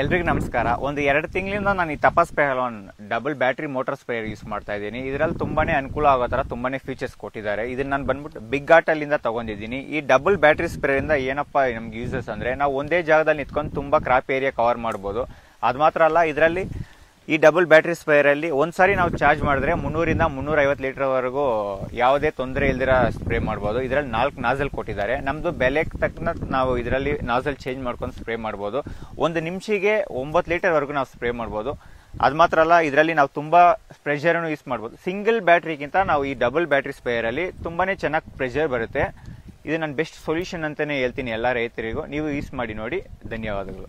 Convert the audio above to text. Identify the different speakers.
Speaker 1: ಎಲ್ರಿಗೂ ನಮಸ್ಕಾರ. ಒಂದು 2 ತಿಂಗಳಿಂದ ನಾನು ಈ Tapas Pehlwan double battery motor sprayer use ಮಾಡ್ತಾ ಇದ್ದೀನಿ. ಇದರಲ್ಲಿ ತುಂಬಾನೇ ಅನುಕೂಲ ಆಗೋ ತರ ತುಂಬಾನೇ ಫೀಚರ್ಸ್ ಕೊಟ್ಟಿದ್ದಾರೆ. ಇದನ್ನ ನಾನು ಬಂದ್ಬಿಟ್ಟು ಬಿಗ್ ಆಟಲ್ಲಿಂದ ತಗೊಂಡಿದ್ದೀನಿ. ಈ ಡಬಲ್ ಬ್ಯಾಟ್ರಿ ಸ್ಪ್ರೇಯರ್ ಇಂದ ಏನಪ್ಪಾ ನಮ್ಗೆ ಯೂಸಸ್ ಅಂದ್ರೆ, ನಾವು ಒಂದೇ ಜಾಗದಲ್ಲಿ ನಿಂತ್ಕೊಂಡು ತುಂಬಾ ಕ್ರಾಪ್ ಏರಿಯಾ ಕವರ್ ಮಾಡಬಹುದು. ಅದು ಮಾತ್ರ ಅಲ್ಲ, ಇದರಲ್ಲಿ ಈ ಡಬಲ್ ಬ್ಯಾಟ್ರಿ ಸ್ಪ್ರೇಯರ್ ಅಲ್ಲಿ ಒಂದ್ಸಾರಿ ನಾವು ಚಾರ್ಜ್ ಮಾಡಿದ್ರೆ 300 ರಿಂದ 350 ಲೀಟರ್ ವರೆಗೂ ಯಾವುದೇ ತೊಂದರೆ ಇಲ್ದಿರ ಸ್ಪ್ರೇ ಮಾಡಬಹುದು. ಇದರಲ್ಲಿ 4 ನಾಜಲ್ ಕೊಟ್ಟಿದ್ದಾರೆ. ನಮ್ದು ಬೆಲೆಗೆ ತಕ್ಕನ ನಾವು ಇದರಲ್ಲಿ ನಾಜಲ್ ಚೇಂಜ್ ಮಾಡ್ಕೊಂಡು ಸ್ಪ್ರೇ ಮಾಡಬಹುದು. 1 ನಿಮಿಷಕ್ಕೆ 9 ಲೀಟರ್ ವರೆಗೂ ನಾವು ಸ್ಪ್ರೇ ಮಾಡಬಹುದು. ಅದು ಮಾತ್ರ ಅಲ್ಲ, ಇದರಲ್ಲಿ ನಾವು ತುಂಬಾ ಪ್ರೆಷರ್ ಯೂಸ್ ಮಾಡಬಹುದು. ಸಿಂಗಲ್ ಬ್ಯಾಟ್ರಿಗಿಂತ ನಾವು ಈ ಡಬಲ್ ಬ್ಯಾಟ್ರಿ ಸ್ಪ್ರೇಯರ್ ಅಲ್ಲಿ ತುಂಬಾನೇ ಚೆನ್ನಾಗಿ ಪ್ರೆಷರ್ ಬರುತ್ತೆ. ಇದು ನನ್ನ ಬೆಸ್ಟ್ ಸೊಲ್ಯೂಷನ್ ಅಂತಾನೆ ಹೇಳ್ತೀನಿ ಎಲ್ಲ ರೈತರಿಗೂ. ನೀವು ಯೂಸ್ ಮಾಡಿ ನೋಡಿ. ಧನ್ಯವಾದಗಳು.